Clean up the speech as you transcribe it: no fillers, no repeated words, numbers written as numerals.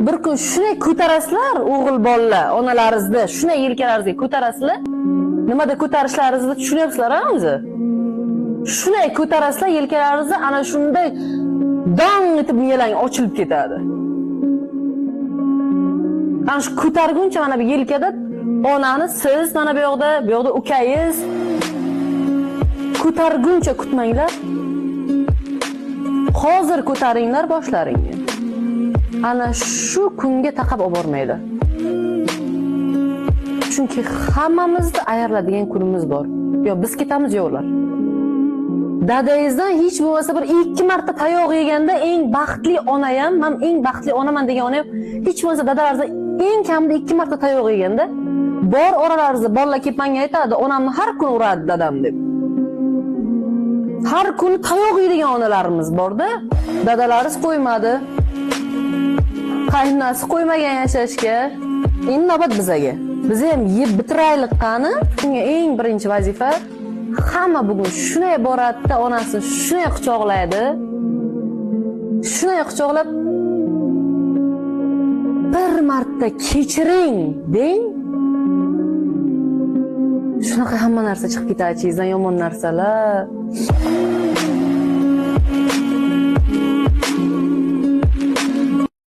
bir kun shunday ko'tarasizlar, o'g'il bolalar, onalaringizni shunday yelkalaringizga ko'tarasizlar. Nimada ko'tarishlaringizni tushunyapsizlar-a o'zi? Shunday ko'tarasizlar, yelkalaringizni ana shunday dong etib miyalang ochilib ketadi. Ana shu ko'targuncha mana bu yelkada onani siz, mana bu yoqda ukangiz ko'targuncha kutmanglar. Hozir ko'taringlar boshlaringni. Ana shu kunga taqab olib bormaydi. Chunki hammamizni ayiradigan kunimiz bor. Yo biz ketamiz, yo ular. Dadangizdan hech bo'lmasa bir 2 marta tayoq yeganda eng baxtli ona ham, men eng baxtli onaman degan ona ham hech bo'lmasa dadalaringizdan eng kamida 2 marta tayoq yeganda bor oralaringizda bolalar kelib menga aytadi, onamni har kun uradi dadam deb. Har kun tayoq yeydigan onalarimiz bor-da. Dadalaringiz qo'ymadi. Qaynonasi qo'ymagan yashashga. Endi navbat bizaga. Biz ham yeb bitiraylik qani. Bunga eng birinchi vazifa hamma bugun shunday boradi-da, onasini shunday quchoqlaydi. Shunday quchoqlab bir marta kechiring deng. Shunaqa hamma narsa chiqib ketadi, ichingizdan yomon narsalar.